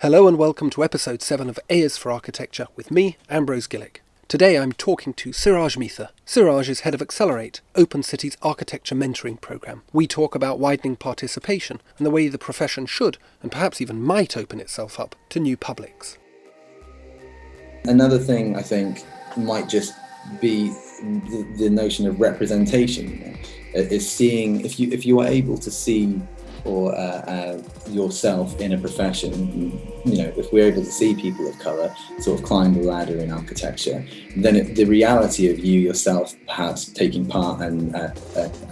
Hello and welcome to episode 7 of A is for Architecture with me, Ambrose Gillick. Today I'm talking to Siraaj Mitha. Siraaj is head of Accelerate, Open City's architecture mentoring programme. We talk about widening participation and the way the profession should, and perhaps even might, open itself up to new publics. Another thing I think might just be the notion of representation. Is seeing if you are able to see or yourself in a profession, if we're able to see people of colour sort of climb the ladder in architecture, then the reality of you yourself perhaps taking part and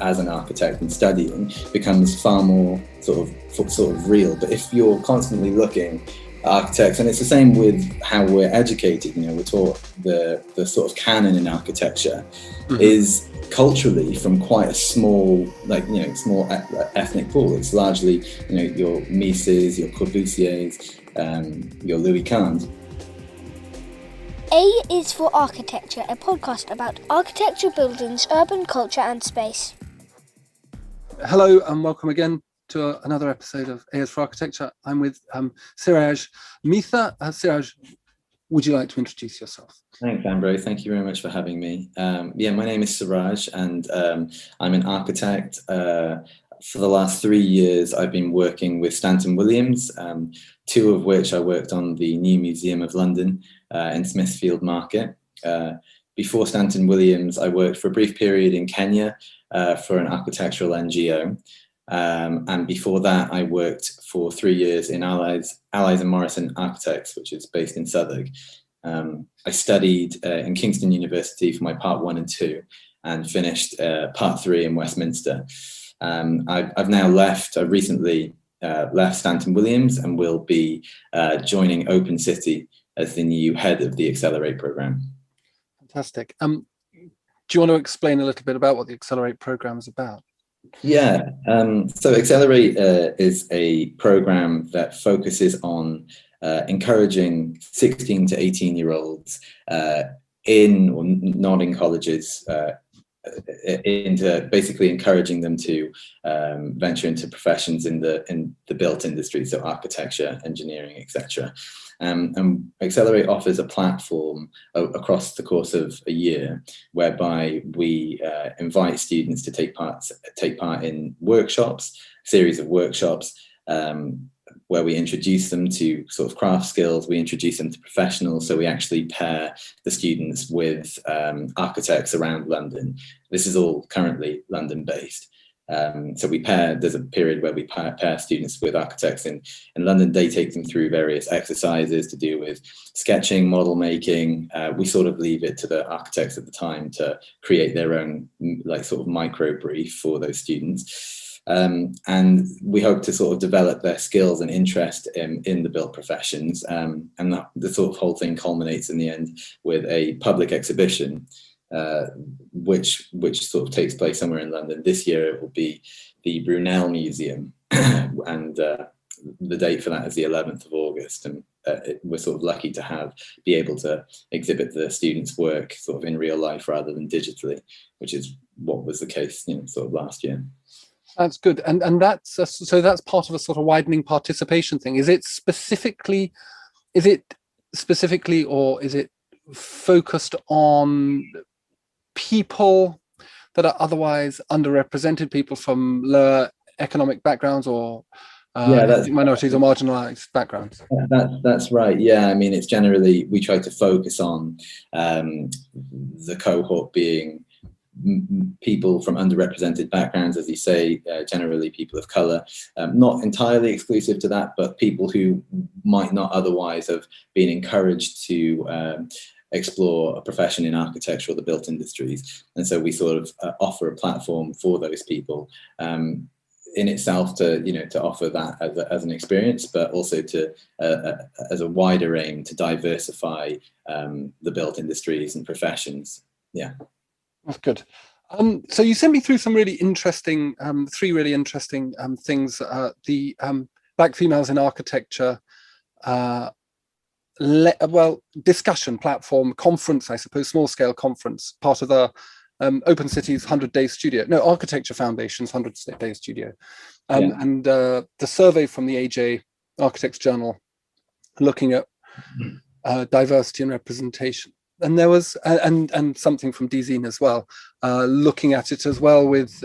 as an architect and studying becomes far more sort of real. But if you're constantly looking at architects, and it's the same with how we're educated, we're taught the sort of canon in architecture is culturally from quite a small ethnic pool. It's largely your Mises, your Corbusiers, your Louis Kahns. A is for Architecture, a podcast about architecture, buildings, urban culture and space. Hello and welcome again to another episode of A is for Architecture. I'm with Siraaj Mitha. Siraaj, would you like to introduce yourself? Thanks, Ambrose. Thank you very much for having me. My name is Siraaj, and I'm an architect. For the last 3 years, I've been working with Stanton Williams, 2 of which I worked on the New Museum of London in Smithfield Market. Before Stanton Williams, I worked for a brief period in Kenya for an architectural NGO. And before that, I worked for 3 years in Allies and Morrison Architects, which is based in Southwark. I studied in Kingston University for my part 1 and 2 and finished part 3 in Westminster. I've now left, I recently left Stanton Williams and will be joining Open City as the new head of the Accelerate programme. Fantastic. Do you want to explain a little bit about what the Accelerate programme is about? Yeah, so Accelerate is a program that focuses on encouraging 16 to 18-year-olds in or not in colleges into basically encouraging them to venture into professions in the built industry, so architecture, engineering, etc. And Accelerate offers a platform across the course of a year whereby we invite students to take part in workshops, a series of workshops where we introduce them to sort of craft skills, we introduce them to professionals, so we actually pair the students with architects around London. This is all currently London-based. So there's a period where we pair students with architects in London. They take them through various exercises to do with sketching, model making. We sort of leave it to the architects at the time to create their own sort of micro brief for those students. And we hope to sort of develop their skills and interest in the built professions. And the sort of whole thing culminates in the end with a public exhibition, which sort of takes place somewhere in London. This year it will be the Brunel Museum, and the date for that is the 11th of August. And we're sort of lucky to be able to exhibit the students' work sort of in real life rather than digitally, which is what was the case, sort of last year. That's good, and that's so that's part of a sort of widening participation thing. Is it specifically, or is it focused on people that are otherwise underrepresented, people from lower economic backgrounds or minorities or marginalized backgrounds? That's right. Yeah, I mean, it's generally, we try to focus on the cohort being people from underrepresented backgrounds, as you say, generally people of colour, not entirely exclusive to that, but people who might not otherwise have been encouraged to explore a profession in architecture or the built industries. And so we sort of offer a platform for those people in itself to offer that as an experience, but also to as a wider aim to diversify the built industries and professions. Yeah. That's good. So you sent me through some really interesting, 3 really interesting things. The Black Females in Architecture discussion platform, conference, I suppose, small scale conference, part of the Open City's 100-day studio. No, Architecture Foundation's 100-day studio. And the survey from the AJ Architects Journal looking at diversity and representation. And there was, and something from DZine as well, looking at it as well with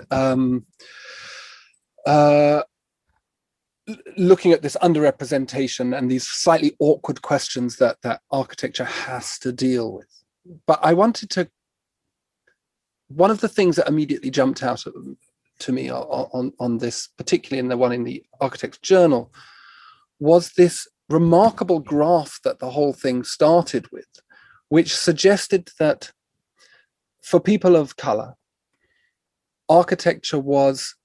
looking at this underrepresentation and these slightly awkward questions that architecture has to deal with. But I wanted to, one of the things that immediately jumped out to me on this, particularly in the one in the Architects Journal, was this remarkable graph that the whole thing started with, which suggested that for people of color, architecture was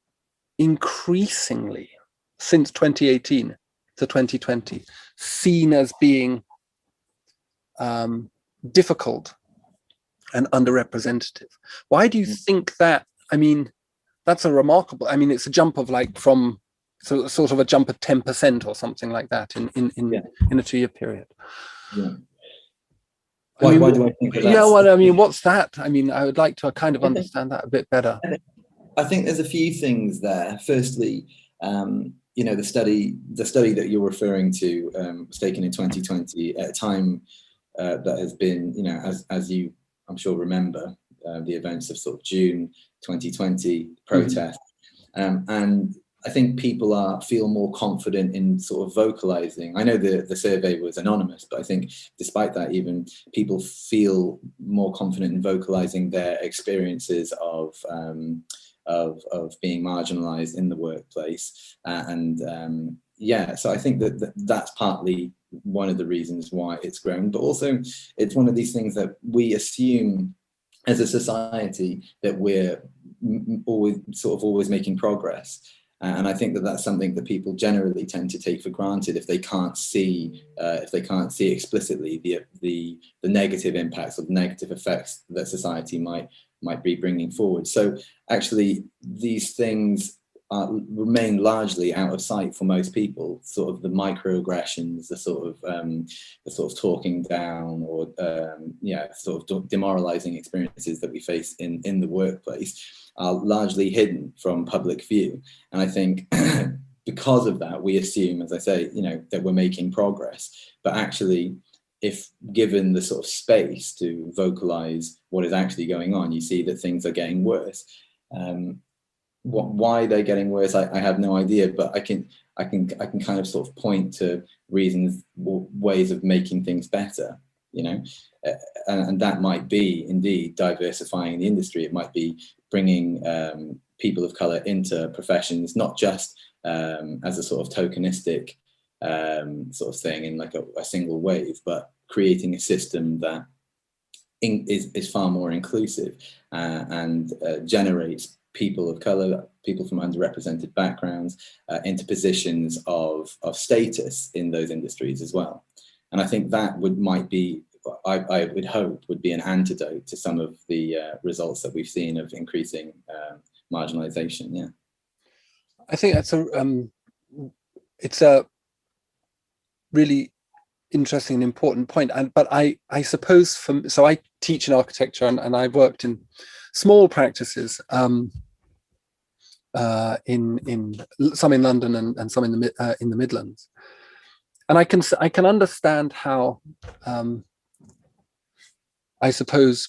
increasingly, since 2018 to 2020, seen as being difficult and underrepresentative. Why do you think that? I mean, that's a remarkable, I mean, it's a jump of like from sort of a jump of 10% or something like that in a 2-year period. Yeah. Why do I think that? Yeah, well, I mean, what's that? I mean, I would like to kind of understand that a bit better. I think there's a few things there. Firstly, the study that you're referring to was taken in 2020 at a time that has been, as you, I'm sure, remember the events of sort of June 2020 protests, and I think people feel more confident in sort of vocalizing. I know the survey was anonymous, but I think despite that, even people feel more confident in vocalizing their experiences of being marginalized in the workplace. So I think that's partly one of the reasons why it's grown, but also it's one of these things that we assume as a society that we're always making progress. And I think that's something that people generally tend to take for granted if they can't see explicitly the negative impacts or the negative effects that society might be bringing forward. So actually, these things remain largely out of sight for most people. Sort of the microaggressions, the sort of talking down, or sort of demoralizing experiences that we face in the workplace are largely hidden from public view. And I think because of that, we assume, as I say, that we're making progress. But actually, if given the sort of space to vocalize what is actually going on, you see that things are getting worse. Why they're getting worse, I have no idea, but I can kind of sort of point to reasons, ways of making things better, and that might be indeed diversifying the industry. It might be bringing people of color into professions, not just as a sort of tokenistic sort of thing in like a single wave, but creating a system that is far more inclusive and generates people of color, people from underrepresented backgrounds into positions of status in those industries as well. And I think that I would hope would be an antidote to some of the results that we've seen of increasing marginalization. Yeah, I think it's a really interesting and important point. But I suppose so I teach in architecture and I've worked in small practices, in some in London and some in the Midlands, and I can understand how I suppose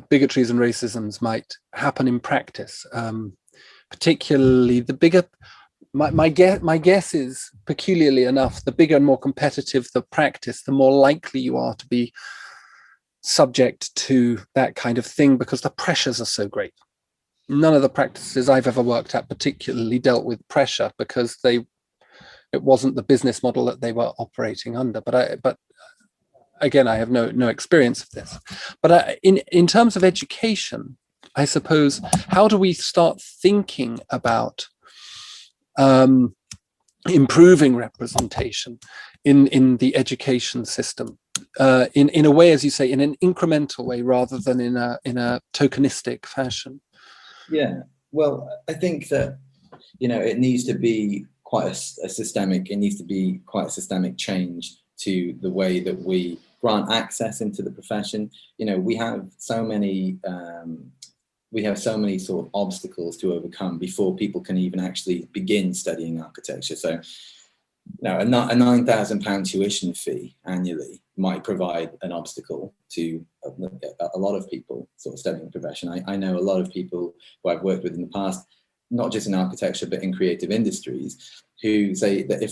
bigotries and racisms might happen in practice, particularly the bigger. My guess is, peculiarly enough, the bigger and more competitive the practice, the more likely you are to be subject to that kind of thing, because the pressures are so great. None of the practices I've ever worked at particularly dealt with pressure, because it wasn't the business model that they were operating under. But again, I have no experience of this. But in terms of education, I suppose, how do we start thinking about improving representation in the education system, in a way, as you say, in an incremental way rather than in a tokenistic fashion? Yeah, well, I think that it needs to be quite a systemic. It needs to be quite a systemic change to the way that we grant access into the profession. We have so many sort of obstacles to overcome before people can even actually begin studying architecture. So Now, a £9,000 tuition fee annually might provide an obstacle to a lot of people sort of studying the profession. I know a lot of people who I've worked with in the past, not just in architecture, but in creative industries, who say that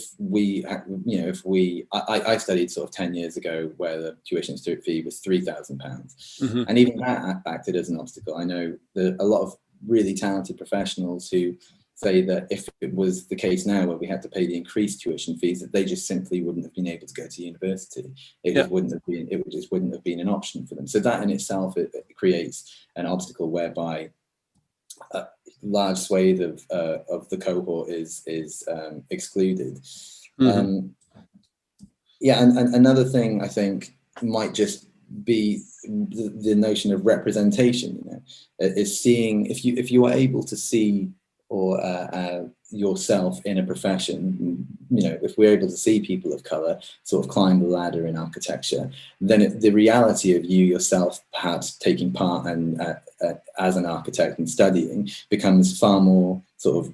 I studied sort of 10 years ago where the tuition fee was £3,000. Mm-hmm. And even that acted as an obstacle. I know that a lot of really talented professionals who say that if it was the case now where we had to pay the increased tuition fees, that they just simply wouldn't have been able to go to university. It just wouldn't have been an option for them. So that in itself, it creates an obstacle whereby a large swathe of the cohort is excluded. Mm-hmm. And another thing I think might just be the notion of representation. Is seeing if you are able to see or yourself in a profession, if we're able to see people of colour sort of climb the ladder in architecture, then the reality of you yourself perhaps taking part and as an architect and studying becomes far more sort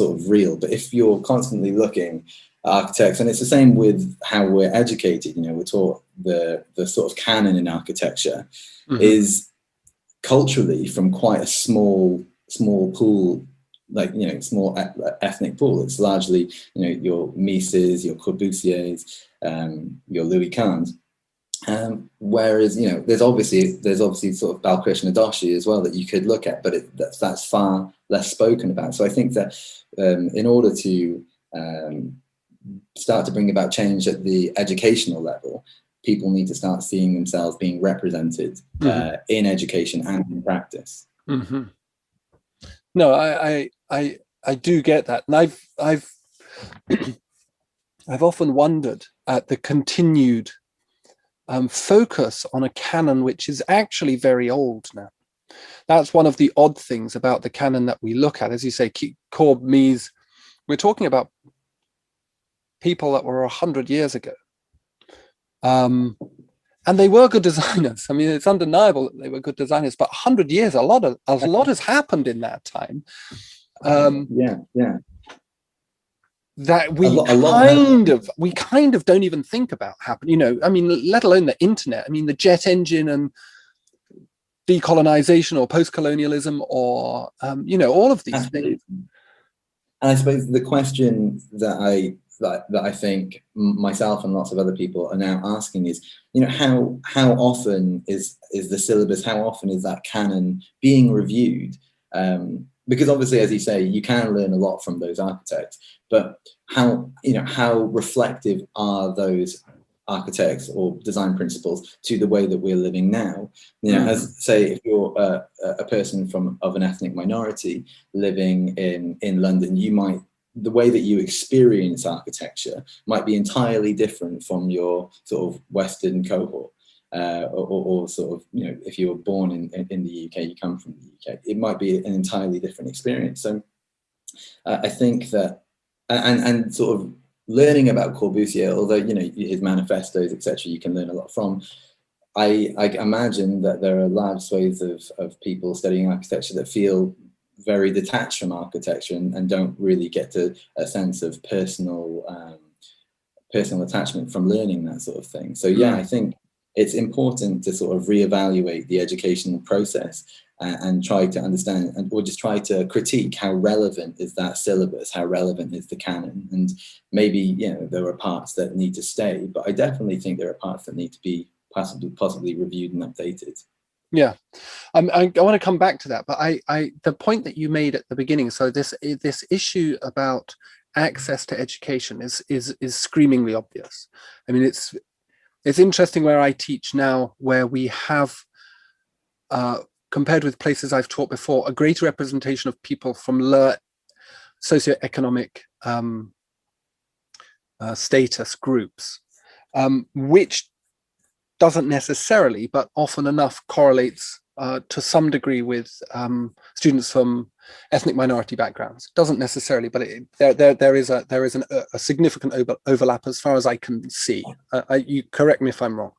of real. But if you're constantly looking at architects, and it's the same with how we're educated, we're taught the sort of canon in architecture is culturally from quite a small pool, like small ethnic pool. It's largely your Mises, your Corbusiers, your Louis Kahns, whereas there's obviously sort of Balkrishna Doshi as well that you could look at, but that's far less spoken about. So I think that in order to start to bring about change at the educational level, people need to start seeing themselves being represented in education and in practice. Mm-hmm. No, I do get that, and I've often wondered at the continued focus on a canon which is actually very old now. That's one of the odd things about the canon that we look at, as you say, Corb, Mies. We're talking about people that were 100 years ago, and they were good designers. I mean, it's undeniable that they were good designers, but 100 years, a lot has happened in that time. That we kind of don't even think about happen. I mean, let alone the internet. I mean, the jet engine and decolonization or post-colonialism or all of these things. And I suppose the question that I think myself and lots of other people are now asking is, how often is the syllabus, how often is that canon being reviewed? Because obviously, as you say, you can learn a lot from those architects, but how reflective are those architects or design principles to the way that we're living now? As say, if you're a person of an ethnic minority living in London, the way that you experience architecture might be entirely different from your sort of Western cohort. Or sort of, if you were born in the UK, you come from the UK, it might be an entirely different experience. So I think that, and sort of learning about Corbusier, although, his manifestos, etc., you can learn a lot from, I imagine that there are large swathes of people studying architecture that feel very detached from architecture and don't really get to a sense of personal attachment from learning that sort of thing. So I think it's important to sort of reevaluate the educational process and try to understand or just try to critique how relevant is that syllabus, how relevant is the canon, and maybe there are parts that need to stay, but I definitely think there are parts that need to be possibly reviewed and updated. Yeah, I want to come back to that, but the point that you made at the beginning, so this issue about access to education is screamingly obvious. I mean, it's interesting where I teach now, where we have, compared with places I've taught before, a greater representation of people from lower socioeconomic status groups, which doesn't necessarily, but often enough correlates to some degree with students from ethnic minority backgrounds. Doesn't necessarily, but there is a significant overlap as far as I can see. You correct me if I'm wrong.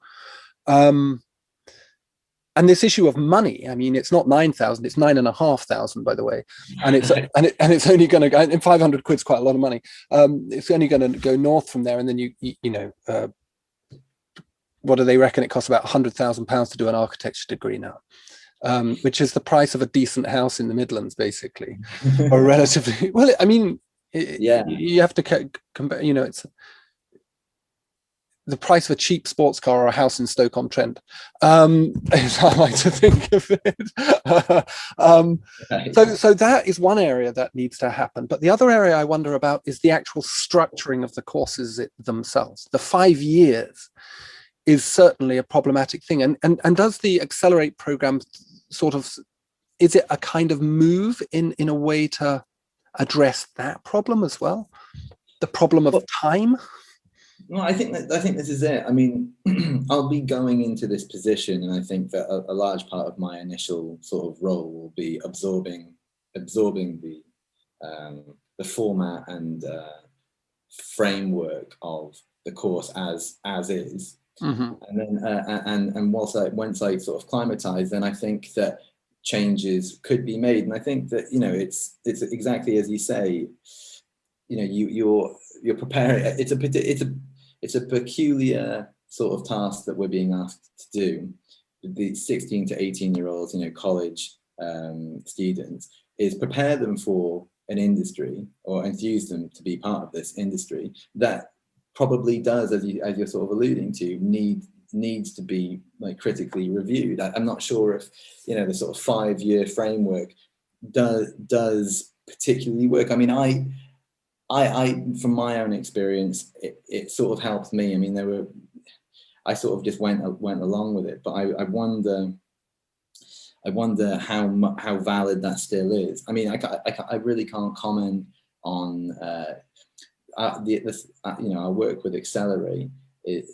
and this issue of money, I mean, it's not 9,000, it's 9,500, by the way, and it's only going to go, and 500 quid's quite a lot of money. It's only going to go north from there, and then what do they reckon it costs? About £100,000 to do an architecture degree now, which is the price of a decent house in the Midlands, basically, or relatively. Well, I mean, you have to compare. It's the price of a cheap sports car or a house in Stoke-on-Trent, is how I like to think of it. So that is one area that needs to happen. But the other area I wonder about is the actual structuring of the courses themselves. The 5 years is certainly a problematic thing. And does the Accelerate program sort of, is it a kind of move in a way to address that problem as well? The problem of time? Well, I think this is it. I mean, I'll be going into this position, and I think that a large part of my initial sort of role will be absorbing the format and framework of the course as is, and then and once I sort of climatize, then I think that changes could be made, and I think that it's exactly as you say. You're preparing. It's a peculiar sort of task that we're being asked to do. The 16 to 18-year-olds, college students, is prepare them for an industry or enthuse them to be part of this industry that probably does, as you're sort of alluding to, needs to be like critically reviewed. I'm not sure if the sort of 5-year framework does particularly work. I mean, I from my own experience, it sort of helped me. I mean, I sort of just went along with it, but I wonder how valid that still is. I mean, I really can't comment on our work with Accelerate. It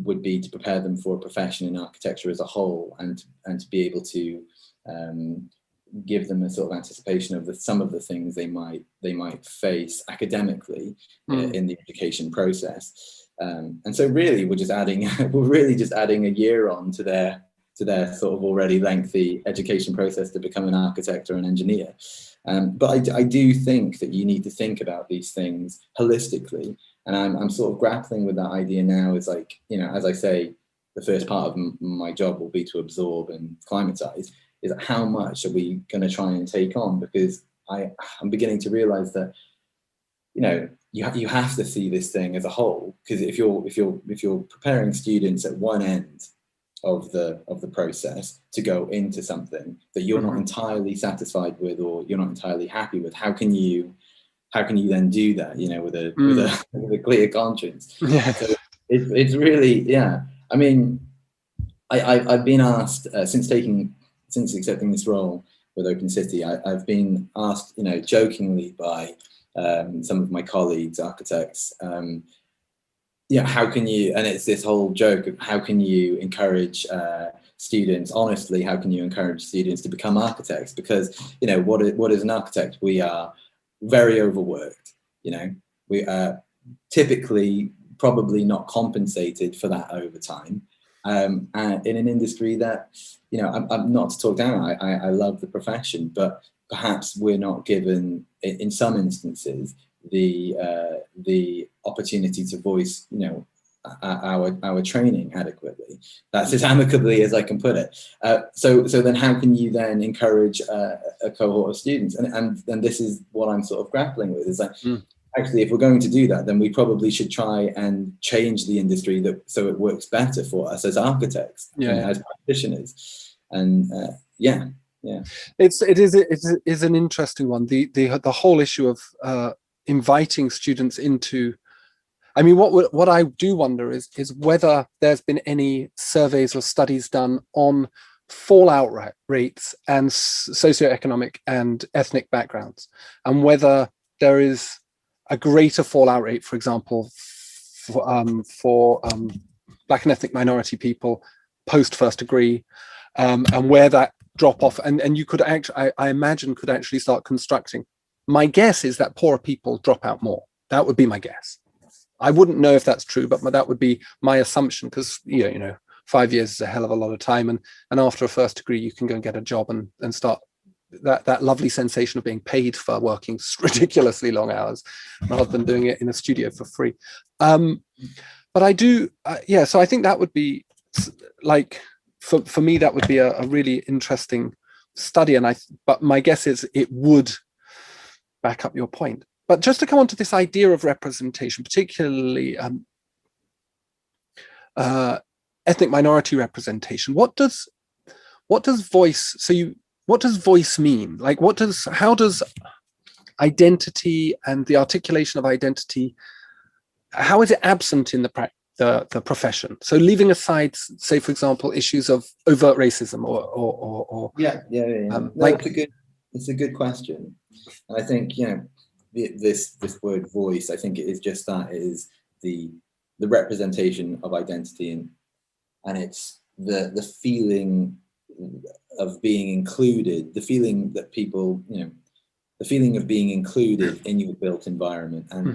would be to prepare them for a profession in architecture as a whole, and to be able to give them a sort of anticipation of some of the things they might face academically in the education process, and so really we're really just adding a year on to their sort of already lengthy education process to become an architect or an engineer. But I do think that you need to think about these things holistically, and I'm sort of grappling with that idea now. Is like, as I say, the first part of my job will be to absorb and climatize. Is how much are we going to try and take on? Because I'm beginning to realize that, you have to see this thing as a whole. Because if you're preparing students at one end of the process to go into something that you're not entirely satisfied with, or you're not entirely happy with, how can you then do that? with a clear conscience. Yeah. So it's really, I mean, I've been asked since accepting this role with Open City, I've been asked, jokingly by some of my colleagues, architects, how can you, and it's this whole joke of how can you encourage students, honestly, how can you encourage students to become architects? Because, what is an architect? We are very overworked, we are typically probably not compensated for that overtime. And in an industry that, I'm not to talk down, I love the profession, but perhaps we're not given, in some instances, the opportunity to voice, our training adequately. That's as amicably as I can put it. So then how can you then encourage a cohort of students? And this is what I'm sort of grappling with, is like, actually, if we're going to do that, then we probably should try and change the industry so it works better for us as architects, as practitioners. And it is an interesting one. The whole issue of inviting students into. I mean, what I do wonder is whether there's been any surveys or studies done on fallout rates and socioeconomic and ethnic backgrounds, and whether there is a greater fallout rate, for example, for Black and ethnic minority people post first degree, and where that drop off, and you could actually, I imagine, could actually start constructing. My guess is that poorer people drop out more. That would be my guess. I wouldn't know if that's true, but that would be my assumption, because 5 years is a hell of a lot of time, and after a first degree you can go and get a job and start that lovely sensation of being paid for working ridiculously long hours rather than doing it in a studio for free. But I do, so I think that would be like, for me, that would be a really interesting study. But my guess is it would back up your point. But just to come on to this idea of representation, particularly ethnic minority representation, what does voice, what does voice mean? Like, how does identity and the articulation of identity, how is it absent in the profession? So leaving aside, say, for example, issues of overt racism or it's a good question. And I think, this word voice, I think it is just that, it is the representation of identity, and it's the feeling of being included, the feeling that people, the feeling of being included in your built environment, and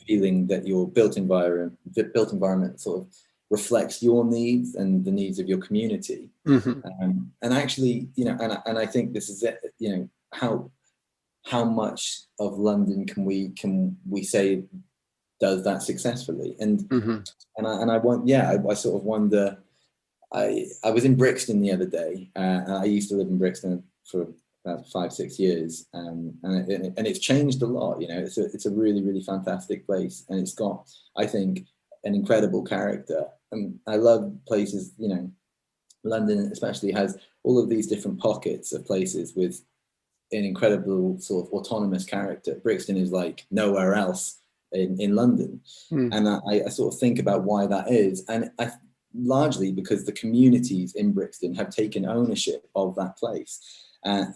feeling that your built environment sort of reflects your needs and the needs of your community. And actually, and I think this is it, how much of London can we say does that successfully? And I sort of wonder. I was in Brixton the other day, and I used to live in Brixton for about 5-6 years, and it's changed a lot. It's a really, really fantastic place, and it's got, I think, an incredible character. And I love places. London especially has all of these different pockets of places with an incredible sort of autonomous character. Brixton is like nowhere else in London, and I sort of think about why that is, and largely because the communities in Brixton have taken ownership of that place, and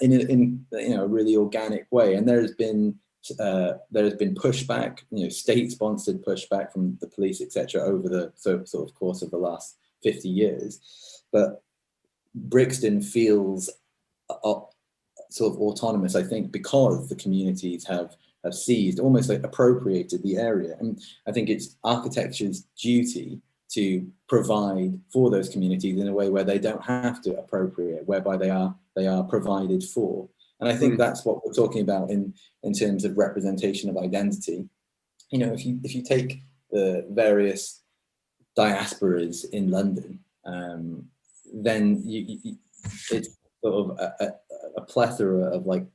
in a really organic way. And there has been pushback, state-sponsored pushback from the police, etc., over the sort of course of the last 50 years. But Brixton feels sort of autonomous, I think, because the communities have seized, almost like appropriated the area. And I think it's architecture's duty to provide for those communities in a way where they don't have to appropriate, whereby they are provided for. And I think that's what we're talking about in terms of representation of identity. If you take the various diasporas in London, then it's sort of a plethora of like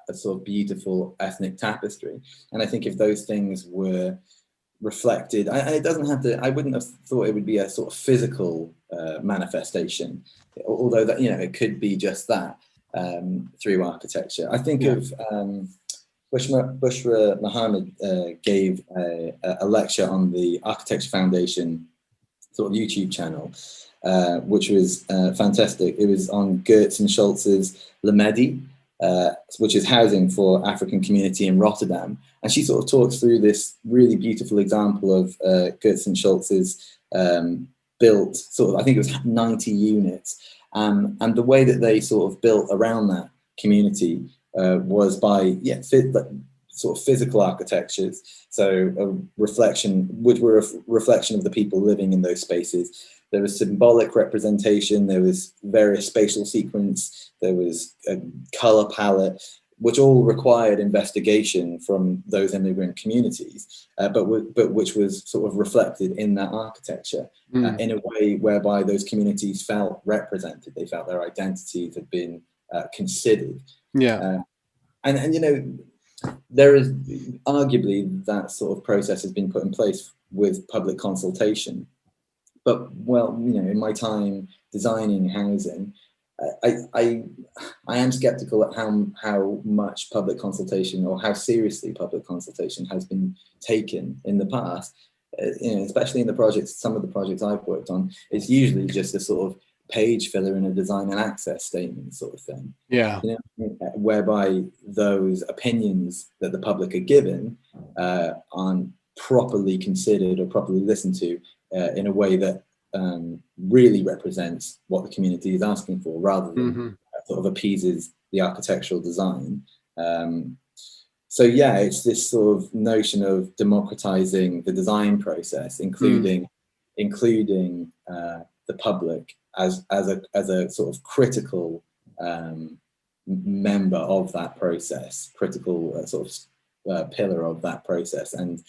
a sort of beautiful ethnic tapestry. And I think if those things were reflected, and it doesn't have to, I wouldn't have thought it would be a sort of physical manifestation, although that it could be just that through architecture. I think of Bushra Muhammad gave a lecture on the Architecture Foundation sort of YouTube channel, which was fantastic. It was on Geertz and Scholz's Lamedi, which is housing for African community in Rotterdam. And she sort of talks through this really beautiful example of Geertz and Scholz's built sort of, I think it was 90 units. And the way that they sort of built around that community was by sort of physical architectures. So a reflection, which were a reflection of the people living in those spaces. There was symbolic representation, there was various spatial sequence, there was a color palette, which all required investigation from those immigrant communities, but which was sort of reflected in that architecture in a way whereby those communities felt represented. They felt their identities had been considered. And there is arguably that sort of process has been put in place with public consultation. But in my time designing housing, I am skeptical at how much public consultation, or how seriously public consultation has been taken in the past. Especially in some of the projects I've worked on, it's usually just a sort of page filler in a design and access statement sort of thing. Whereby those opinions that the public are given aren't properly considered or properly listened to in a way that really represents what the community is asking for, rather than sort of appeases the architectural design. It's this sort of notion of democratizing the design process, including including the public as a sort of critical member of that process, critical pillar of that process, and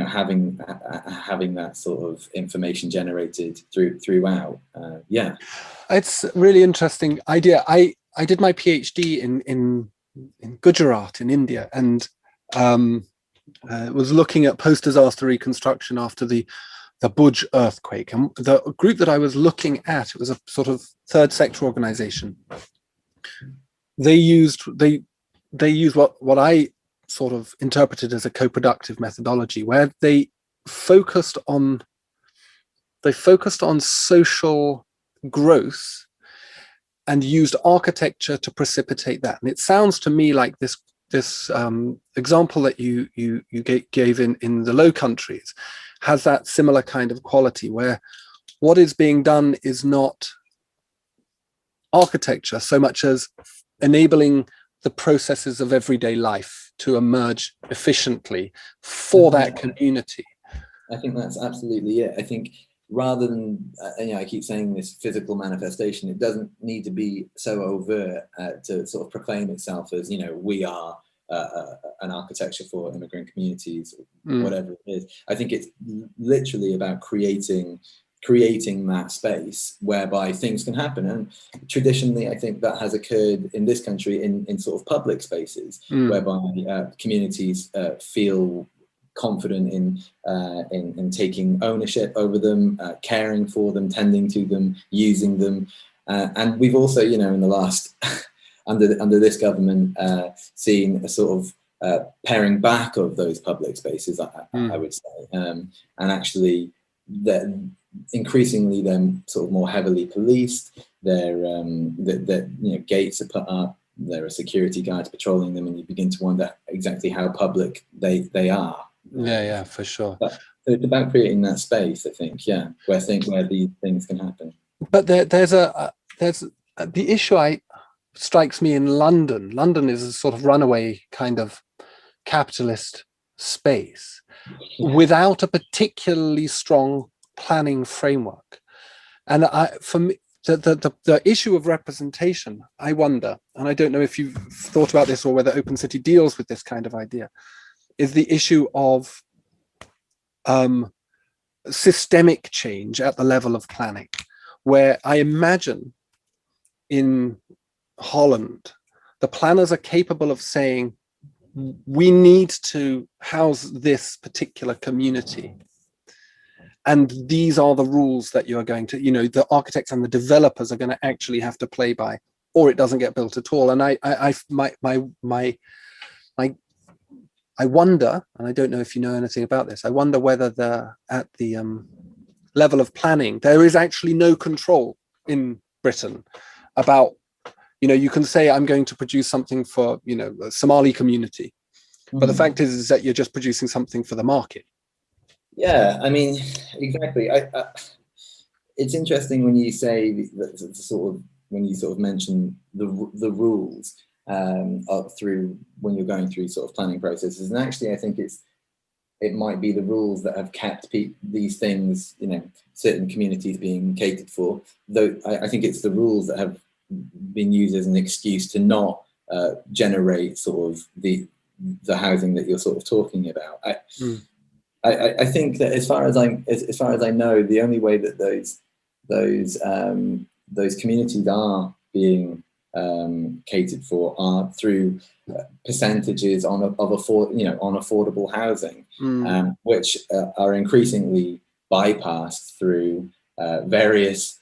having that sort of information generated throughout. It's a really interesting idea. I did my PhD in Gujarat in India, and was looking at post-disaster reconstruction after the Bhuj earthquake. And the group that I was looking at, it was a sort of third sector organization. They used what I sort of interpreted as a co-productive methodology, where they focused on social growth and used architecture to precipitate that. And it sounds to me like this example that you gave in the Low Countries has that similar kind of quality, where what is being done is not architecture so much as enabling the processes of everyday life to emerge efficiently for that community. I think that's absolutely it. I think rather than, I keep saying this physical manifestation, it doesn't need to be so overt to sort of proclaim itself as, we are an architecture for immigrant communities, whatever it is. I think it's literally about creating that space whereby things can happen. And traditionally, I think that has occurred in this country in sort of public spaces, whereby communities feel confident in taking ownership over them, caring for them, tending to them, using them. And we've also, in the last, under this government, seen a sort of paring back of those public spaces, I would say. And actually, increasingly they're sort of more heavily policed. Gates are put up, there are security guards patrolling them, and you begin to wonder exactly how public they are. Yeah, for sure. But it's about creating that space, I think, where these things can happen. But there's the issue strikes me in London. London is a sort of runaway kind of capitalist space without a particularly strong planning framework. And for me, the issue of representation, I wonder, and I don't know if you've thought about this or whether Open City deals with this kind of idea, is the issue of systemic change at the level of planning, where I imagine in Holland, the planners are capable of saying, we need to house this particular community, and these are the rules that you are going to, the architects and the developers are going to actually have to play by, or it doesn't get built at all. And I wonder, and I don't know if you know anything about this, I wonder whether at the level of planning, there is actually no control in Britain about, you can say, I'm going to produce something for, a Somali community, but the fact is that you're just producing something for the market. Yeah, I mean, exactly. It's interesting when you say when you sort of mention the rules through when you're going through sort of planning processes, and actually, I think it might be the rules that have kept these things, certain communities being catered for. Though I think it's the rules that have been used as an excuse to not generate sort of the housing that you're sort of talking about. I think that as far as I know, the only way that those communities are being catered for are through percentages on affordable housing, which are increasingly bypassed through various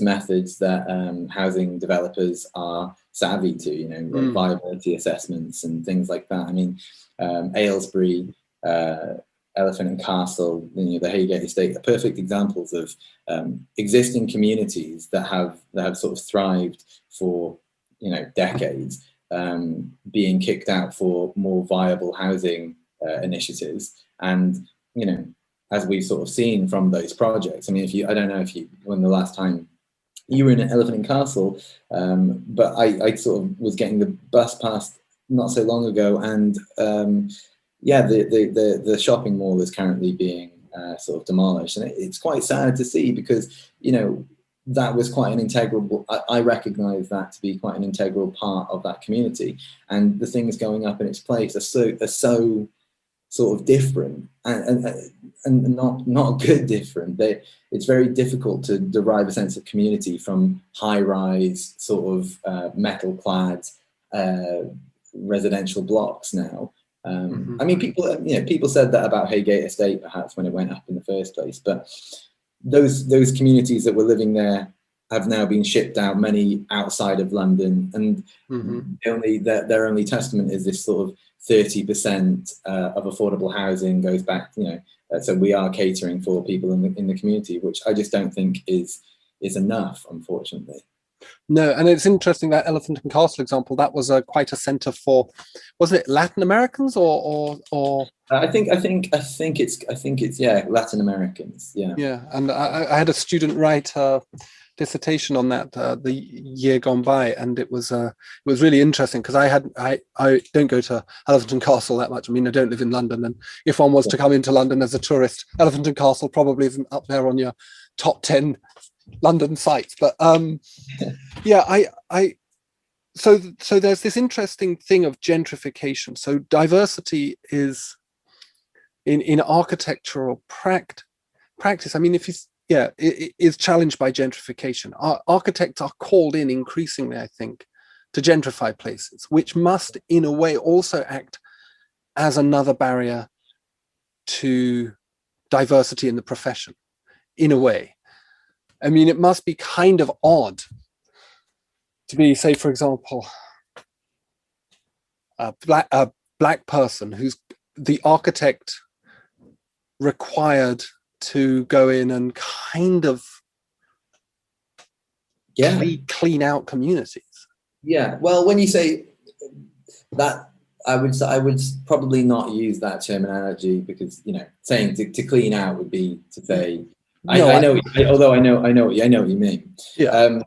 methods that housing developers are savvy to, viability assessments and things like that. I mean, Aylesbury, Elephant and Castle, the Haygate estate are perfect examples of existing communities that have sort of thrived for decades, being kicked out for more viable housing initiatives. And as we've sort of seen from those projects, I mean, I don't know when the last time you were in Elephant and Castle, but I sort of was getting the bus past not so long ago, and the shopping mall is currently being sort of demolished. And it's quite sad to see, because, you know, that was quite an integral, I recognise that to be quite an integral part of that community. And the things going up in its place are so sort of different and not good different. It's very difficult to derive a sense of community from high-rise sort of metal-clad residential blocks now. I mean, people said that about Haygate Estate perhaps when it went up in the first place, but those communities that were living there have now been shipped out, many outside of London, and their only testament is this sort of 30% of affordable housing goes back, you know, so we are catering for people in the community, which I just don't think is enough, unfortunately. No, and it's interesting that Elephant and Castle example. That was quite a centre for, wasn't it Latin Americans or? I think it's Latin Americans. Yeah. Yeah, and I had a student write a dissertation on that the year gone by, and it was really interesting, because I don't go to Elephant and Castle that much. I mean, I don't live in London, and if one was to come into London as a tourist, Elephant and Castle probably isn't up there on your top 10 London sites. But so there's this interesting thing of gentrification. So diversity is in architectural practice. I mean, it is challenged by gentrification. Architects are called in increasingly, I think, to gentrify places, which must in a way also act as another barrier to diversity in the profession, in a way. I mean, it must be kind of odd to be, say, for example, a black person who's the architect required to go in and kind of clean out communities. Yeah, well, when you say that, I would probably not use that terminology, because, you know, saying to clean out would be to say, I know what you mean. Yeah.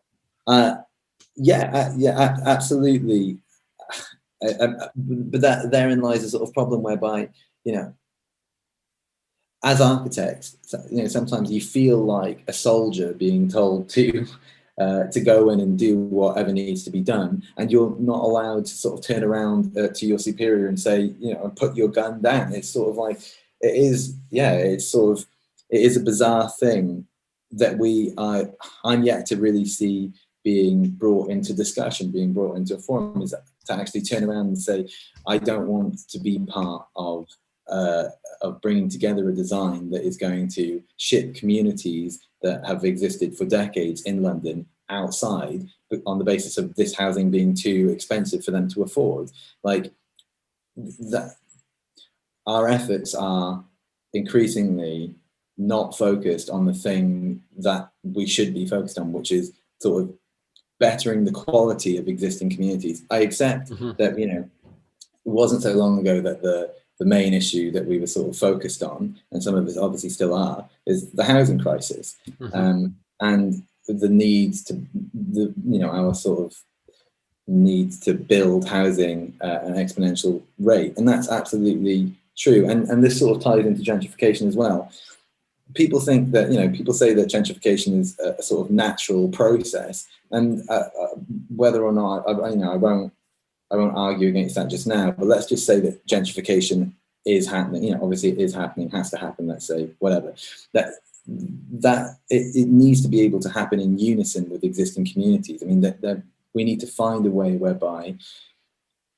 Absolutely. But therein lies a sort of problem whereby, you know, as architects, you know, sometimes you feel like a soldier being told to go in and do whatever needs to be done, and you're not allowed to sort of turn around to your superior and say, you know, and put your gun down. It's sort of like, it is a bizarre thing that I'm yet to really see being brought into discussion, being brought into a forum, is to actually turn around and say, I don't want to be part of bringing together a design that is going to ship communities that have existed for decades in London outside, on the basis of this housing being too expensive for them to afford. Like that, our efforts are increasingly not focused on the thing that we should be focused on, which is sort of bettering the quality of existing communities. I accept that, you know, it wasn't so long ago that the main issue that we were sort of focused on, and some of us obviously still are, is the housing crisis, and the need our sort of need to build housing at an exponential rate, and that's absolutely true. And this sort of ties into gentrification as well. People think that, you know, people say that gentrification is a sort of natural process, and whether or not I won't argue against that just now, but let's just say that gentrification is happening. You know, obviously it is happening, has to happen, let's say, whatever. That it needs to be able to happen in unison with existing communities. I mean, that we need to find a way whereby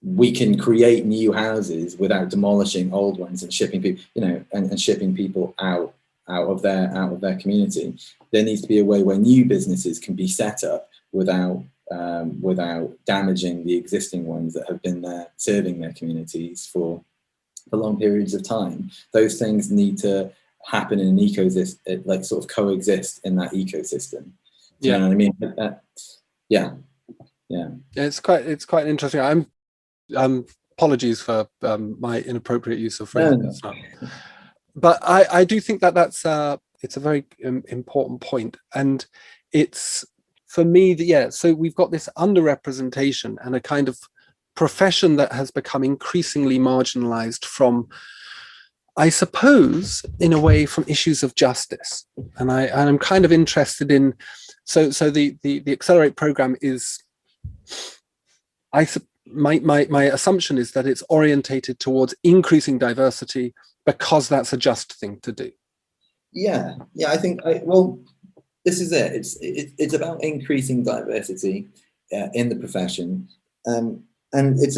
we can create new houses without demolishing old ones and shipping people, you know, and shipping people out of their community. There needs to be a way where new businesses can be set up without damaging the existing ones that have been there serving their communities for long periods of time. Those things need to happen in an ecosystem, like sort of coexist in that ecosystem. Do you know what I mean? Yeah. It's quite interesting. Apologies for my inappropriate use of phrases. No. But I do think that's it's a very important point, and it's, for me, so we've got this underrepresentation and a kind of profession that has become increasingly marginalized from I suppose, in a way, from issues of justice, and I'm kind of interested in. So the Accelerate program is, my assumption is that it's orientated towards increasing diversity because that's a just thing to do. Yeah, I think well, this is it. It's about increasing diversity in the profession, and it's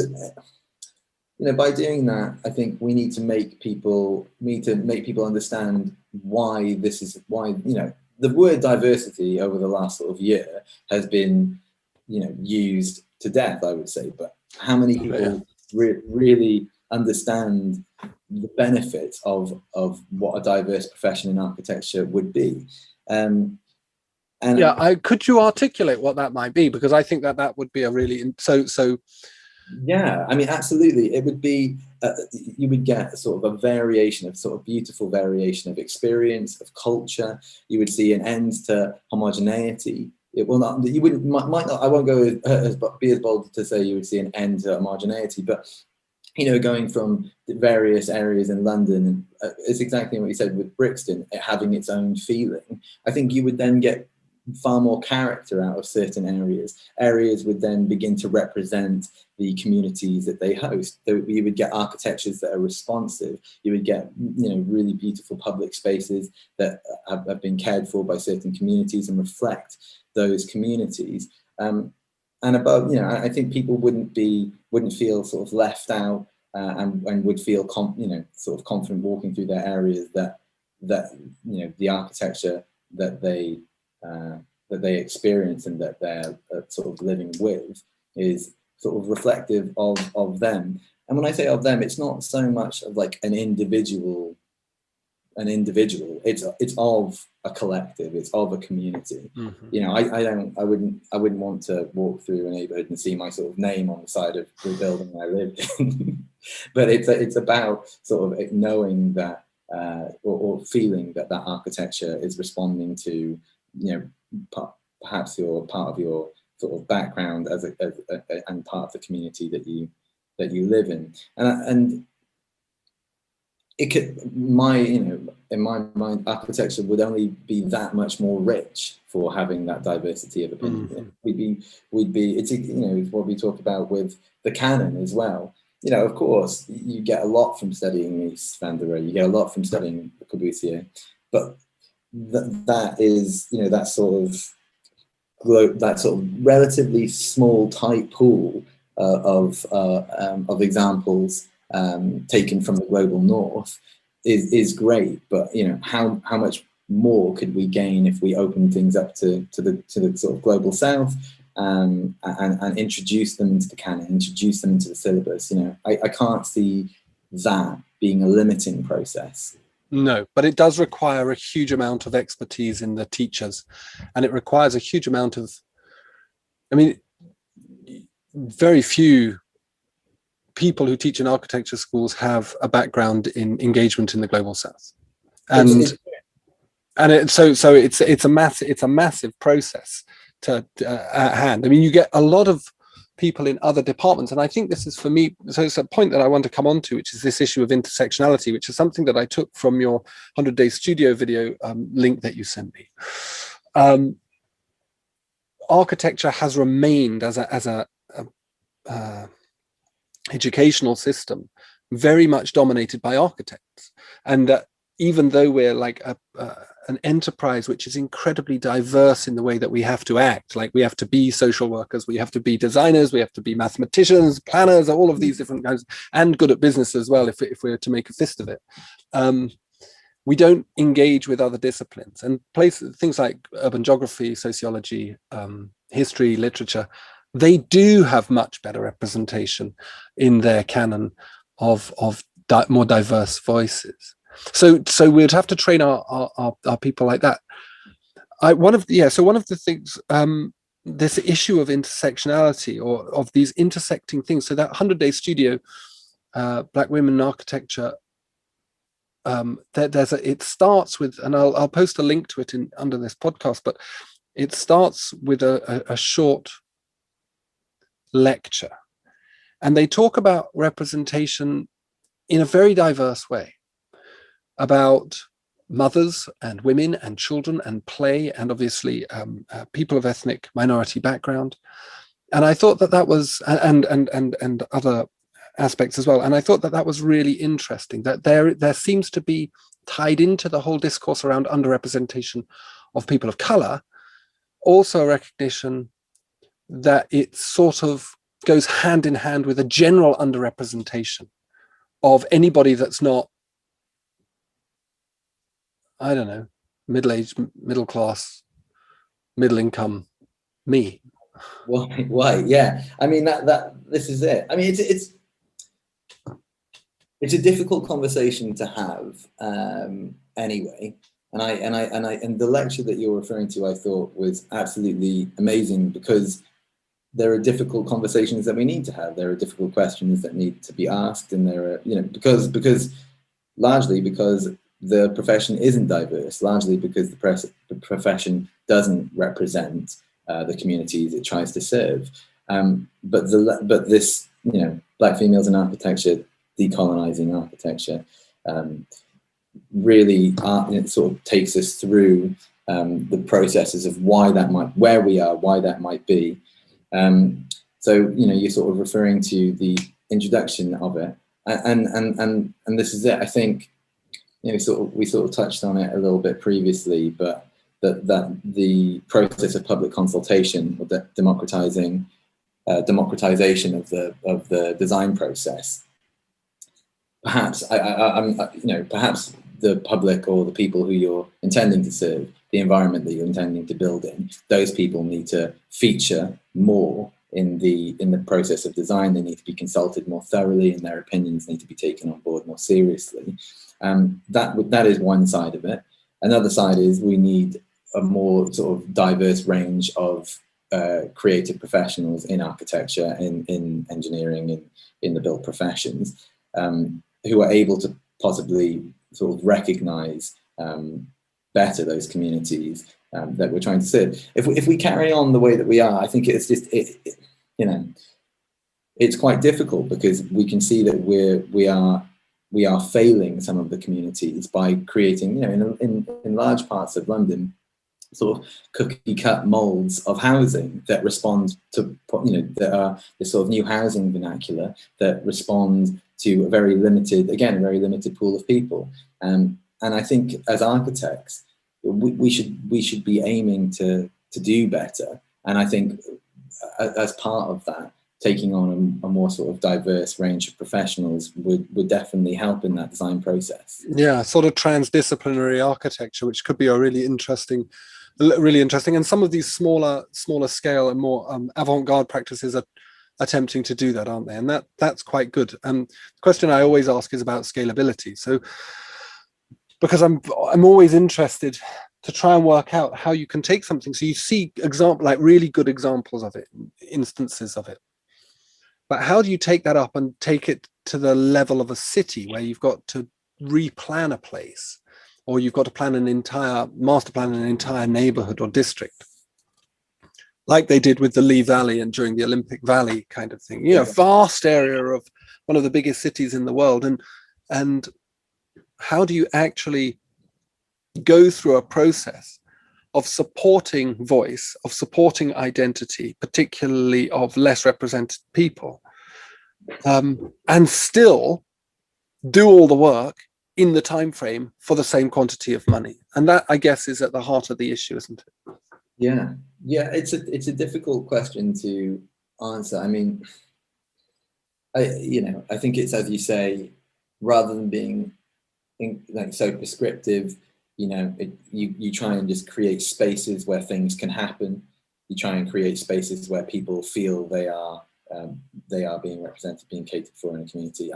by doing that, I think we need to make people understand why the word diversity over the last sort of year has been used to death, I would say. But how many people really understand the benefits of what a diverse profession in architecture would be? And could you articulate what that might be? Because I think that would be a really so. Yeah, I mean, absolutely. It would be, you would get sort of beautiful variation of experience, of culture. You would see an end to homogeneity. It will not, you wouldn't, might not, I won't be as bold to say you would see an end to homogeneity, but, going from the various areas in London, it's exactly what you said with Brixton, it having its own feeling. I think you would then get far more character out of certain areas. Areas would then begin to represent the communities that they host. So you would get architectures that are responsive. You would get, really beautiful public spaces that have been cared for by certain communities and reflect those communities. And above, I think people wouldn't feel sort of left out and would feel sort of confident walking through their areas that the architecture that they experience and that they're sort of living with is sort of reflective of them. And when I say of them, it's not so much of like an individual. It's of a collective. It's of a community. Mm-hmm. I wouldn't want to walk through a neighborhood and see my sort of name on the side of the building I lived in. But it's about sort of knowing that or feeling that architecture is responding to perhaps your part of your sort of background and part of the community that you live in, and it could in my mind, architecture would only be that much more rich for having that diversity of opinion. Mm-hmm. We'd be it's what we talk about with the canon as well. Of course, you get a lot from studying Mies van der Rohe, you get a lot from studying Le Corbusier, but that is that sort of relatively small tight pool of examples taken from the global north is great, but how much more could we gain if we open things up to the sort of global south and introduce them into the canon, introduce them into the syllabus? I can't see that being a limiting process. No, but it does require a huge amount of expertise in the teachers, and it requires a huge amount of, very few people who teach in architecture schools have a background in engagement in the global south, and it's a massive process to at hand. You get a lot of people in other departments, and I think this is, for me, so it's a point that I want to come on to, which is this issue of intersectionality, which is something that I took from your 100-day studio video link that you sent me. Architecture has remained as a educational system very much dominated by architects, and even though we're like an enterprise which is incredibly diverse in the way that we have to act, like we have to be social workers, we have to be designers, we have to be mathematicians, planners, all of these different kinds, and good at business as well, if we're to make a fist of it. We don't engage with other disciplines, and things like urban geography, sociology, history, literature, they do have much better representation in their canon of more diverse voices. So we'd have to train our people like that. One of the things, this issue of intersectionality, or of these intersecting things. So that 100-day studio, Black Women in Architecture, it starts with, and I'll post a link to it under this podcast, but it starts with a short lecture, and they talk about representation in a very diverse way. about mothers and women and children and play, and obviously people of ethnic minority background. And I thought that was, and other aspects as well. And I thought that was really interesting, that there seems to be, tied into the whole discourse around underrepresentation of people of color, also a recognition that it sort of goes hand in hand with a general underrepresentation of anybody that's not, I don't know, middle-aged, middle class, middle income, me. Why? Yeah. I mean, that this is it. I mean, it's a difficult conversation to have, anyway. And the lecture that you're referring to, I thought was absolutely amazing, because there are difficult conversations that we need to have. There are difficult questions that need to be asked, and there are, because largely because the profession isn't diverse, largely because the profession doesn't represent the communities it tries to serve. But this, Black females in architecture, decolonizing architecture, really it sort of takes us through the processes of where we are, why that might be. So you're sort of referring to the introduction of it, and this is it. I think we sort of touched on it a little bit previously, but that the process of public consultation, or the democratization of the design process. Perhaps perhaps the public, or the people who you're intending to serve, the environment that you're intending to build in, those people need to feature more in the process of design. They need to be consulted more thoroughly, and their opinions need to be taken on board more seriously. That is one side of it. Another side is we need a more sort of diverse range of creative professionals in architecture, in engineering, in the built professions, who are able to possibly sort of recognize better those communities that we're trying to serve. If we carry on the way that we are, I think it's just it's quite difficult, because we can see that we are failing some of the communities by creating, in large parts of London, sort of cookie cut molds of housing that respond to, that are this sort of new housing vernacular that respond to a very limited pool of people. And I think as architects, we should be aiming to do better. And I think as part of that, taking on a more sort of diverse range of professionals would definitely help in that design process. Yeah, sort of transdisciplinary architecture, which could be a really interesting. And some of these smaller scale and more avant-garde practices are attempting to do that, aren't they? And that's quite good. The question I always ask is about scalability. So, because I'm always interested to try and work out how you can take something. So you see really good examples of it, instances of it. But how do you take that up and take it to the level of a city where you've got to replan a place, or you've got to master plan an entire neighborhood or district, like they did with the Lee Valley and during the Olympic Valley kind of thing, vast area of one of the biggest cities in the world. And how do you actually go through a process of supporting voice, of supporting identity, particularly of less represented people, and still do all the work in the time frame for the same quantity of money? And that, I guess, is at the heart of the issue, isn't it? Yeah, it's a difficult question to answer. I mean, I think it's, as you say, rather than being so prescriptive, you try and just create spaces where things can happen. You try and create spaces where people feel they are being represented, being catered for in a community.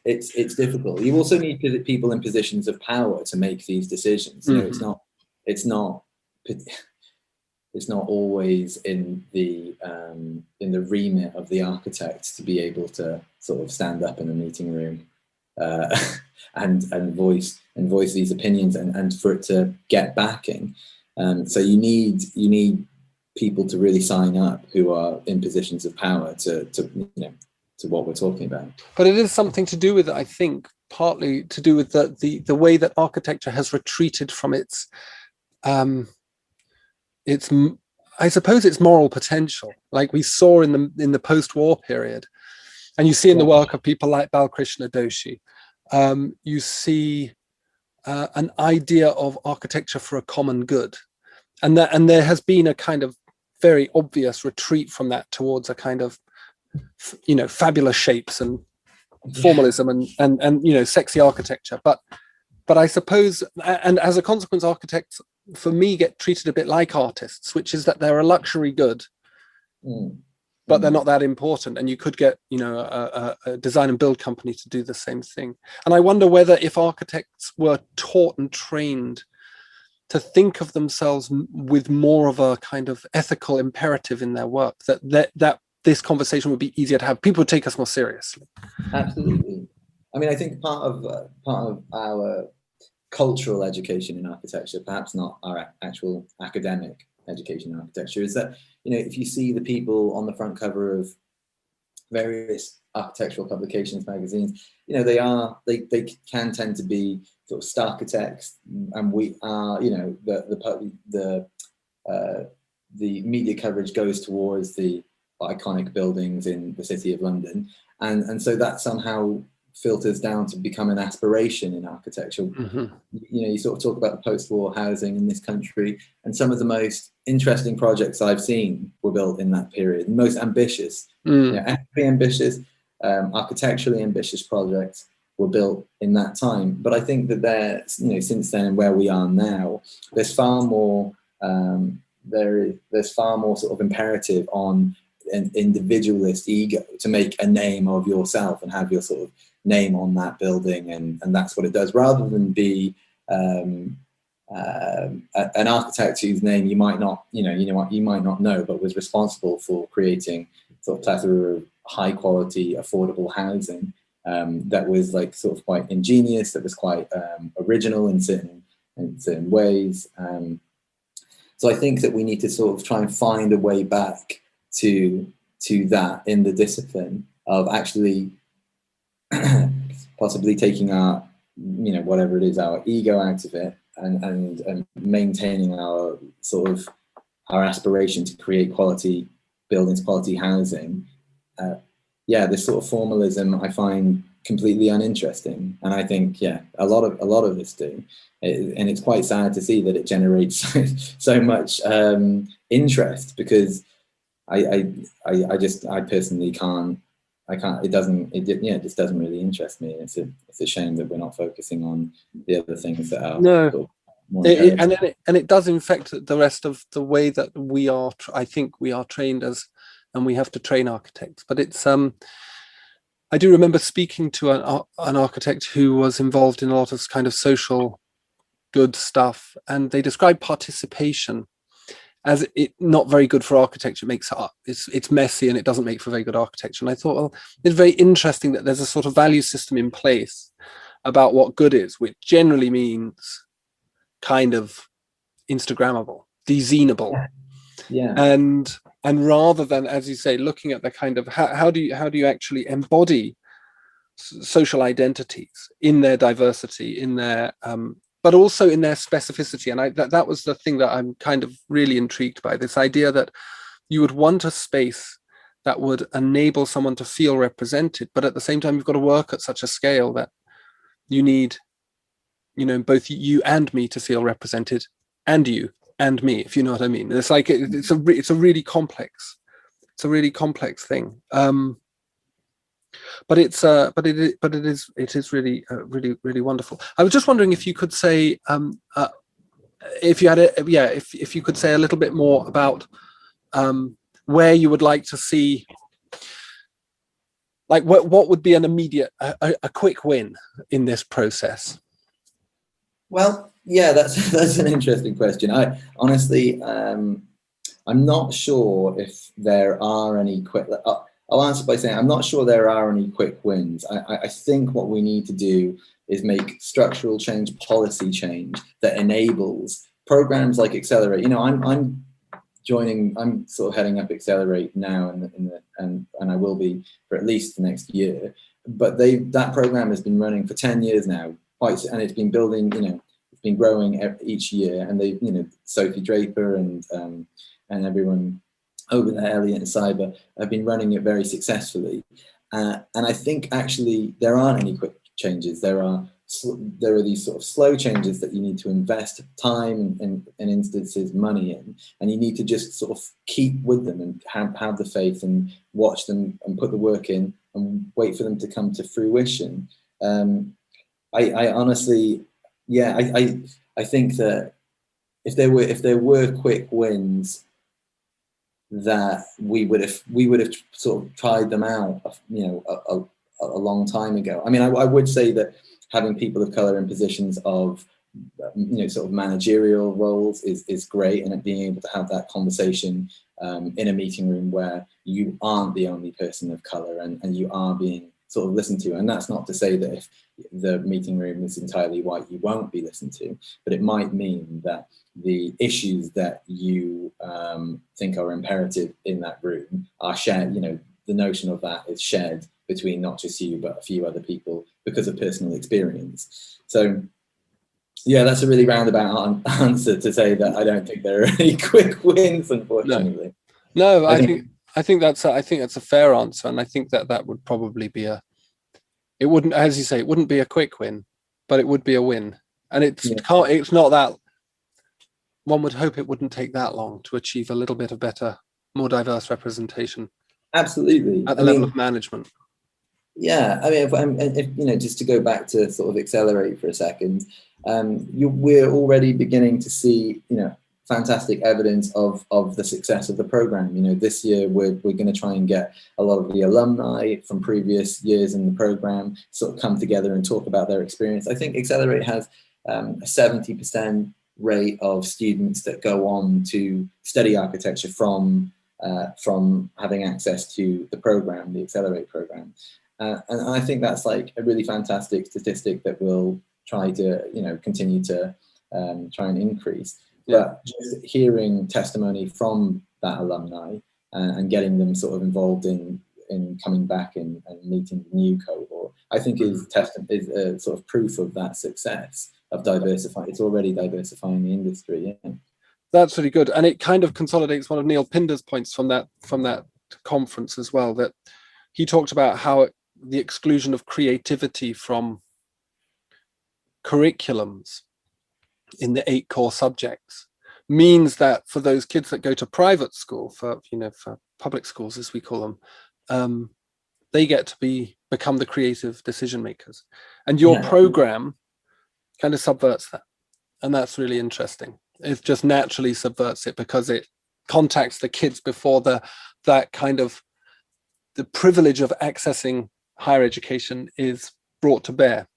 It's difficult. You also need people in positions of power to make these decisions. It's not always in the remit of the architect to be able to sort of stand up in a meeting room and voice these opinions and for it to get backing. So you need people to really sign up who are in positions of power to what we're talking about. But it is something to do with, I think, partly to do with the way that architecture has retreated from its I suppose its moral potential, like we saw in the post-war period, and you see in the work of people like Balkrishna Doshi. You see an idea of architecture for a common good, and there has been a kind of very obvious retreat from that towards a kind of, fabulous shapes and formalism and sexy architecture. But I suppose, and as a consequence, architects for me get treated a bit like artists, which is that they're a luxury good, but they're not that important. And you could get, a design and build company to do the same thing. And I wonder whether if architects were taught and trained to think of themselves with more of a kind of ethical imperative in their work, that this conversation would be easier to have. People would take us more seriously. Absolutely. I mean, I think part of our cultural education in architecture, perhaps not our actual academic education in architecture, is that, if you see the people on the front cover of various architectural publications, magazines, they can tend to be sort of starchitects, and we are, the media coverage goes towards the iconic buildings in the City of London, and so that somehow filters down to become an aspiration in architecture. Mm-hmm. You sort of talk about the post-war housing in this country, and some of the most interesting projects I've seen were built in that period. Most ambitious, ethically ambitious, architecturally ambitious projects were built in that time. But I think that since then and where we are now, there's far more there's far more sort of imperative on an individualist ego to make a name of yourself and have your sort of name on that building, and that's what it does, rather than be an architect whose name you might not know, but was responsible for creating sort of plethora of high quality affordable housing that was like sort of quite ingenious, that was quite original in certain ways. So I think that we need to sort of try and find a way back to that in the discipline of actually possibly taking our, whatever it is, our ego out of it, and maintaining our sort of our aspiration to create quality buildings, quality housing. This sort of formalism I find completely uninteresting, and I think a lot of us do, and it's quite sad to see that it generates so much interest, because I personally can't. It just doesn't really interest me. It's a shame that we're not focusing on the other things that are more and it does infect the rest of the way that we are. I think we are trained as, and we have to train architects. But it's I do remember speaking to an architect who was involved in a lot of kind of social good stuff, and they described participation as it not very good for architecture. It makes it's messy, and it doesn't make for very good architecture. And I thought, well, it's very interesting that there's a sort of value system in place about what good is, which generally means kind of Instagrammable, dezineable. And rather than, as you say, looking at the kind of how do you actually embody social identities in their diversity, in their but also in their specificity. And that was the thing that I'm kind of really intrigued by, this idea that you would want a space that would enable someone to feel represented, but at the same time, you've got to work at such a scale that you need, both you and me to feel represented, and you and me, if you know what I mean. It's like it's a really complex thing. But it is really really wonderful. I was just wondering if you could say if you could say a little bit more about where you would like to see, like what would be an immediate a quick win in this process. Well, that's an interesting question. I honestly, I'm not sure if there are any quick. I'll answer by saying I'm not sure there are any quick wins. I think what we need to do is make structural change, policy change that enables programs like Accelerate. I'm sort of heading up Accelerate now, and I will be for at least the next year. but that program has been running for 10 years now, and it's been building, it's been growing each year, and they, Sophie Draper and everyone over there, Elliot and Cyber, have been running it very successfully. And I think actually there aren't any quick changes. There are these sort of slow changes that you need to invest time and instances money in, and you need to just sort of keep with them and have the faith and watch them and put the work in and wait for them to come to fruition. I honestly, I think that if there were quick wins, that we would have sort of tried them out, a long time ago. I mean, I would say that having people of color in positions of, sort of managerial roles is great, and being able to have that conversation in a meeting room where you aren't the only person of color and you are being sort of listened to. And that's not to say that if the meeting room is entirely white, you won't be listened to, but it might mean that the issues that you think are imperative in that room are shared. The notion of that is shared between not just you, but a few other people because of personal experience. So yeah, that's a really roundabout answer to say that I don't think there are any quick wins, unfortunately. No, I think that's a fair answer, and I think that would probably be it wouldn't, as you say, it wouldn't be a quick win, but it would be a win. And it's not that, one would hope it wouldn't take that long to achieve a little bit of better, more diverse representation. Absolutely. At the level of management. Yeah, I mean, if just to go back to sort of Accelerate for a second, we're already beginning to see, fantastic evidence of the success of the program. This year we're going to try and get a lot of the alumni from previous years in the program sort of come together and talk about their experience. I think Accelerate has a 70% rate of students that go on to study architecture from having access to the program, the Accelerate program. And I think that's like a really fantastic statistic that we'll try to, continue to try and increase. Yeah. But just hearing testimony from that alumni and getting them sort of involved in coming back and meeting the new cohort, I think is a sort of proof of that success of diversifying. It's already diversifying the industry. Yeah. That's really good, and it kind of consolidates one of Neil Pinder's points from that conference as well. That he talked about how the exclusion of creativity from curriculums in the 8 core subjects means that for those kids that go to private school, for public schools as we call them, they get to become the creative decision makers, and your program kind of subverts that, and that's really interesting. It just naturally subverts it because it contacts the kids before that kind of the privilege of accessing higher education is brought to bear.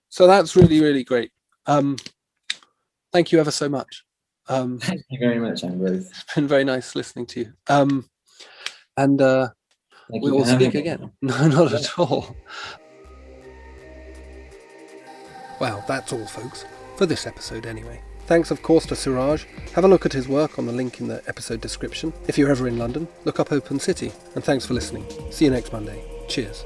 So that's really, really great. Thank you ever so much. Thank you very much, Ambrose. It's been very nice listening to you. And we will speak again. No, not at all. Well, that's all, folks, for this episode anyway. Thanks, of course, to Siraaj. Have a look at his work on the link in the episode description. If you're ever in London, look up Open City. And thanks for listening. See you next Monday. Cheers.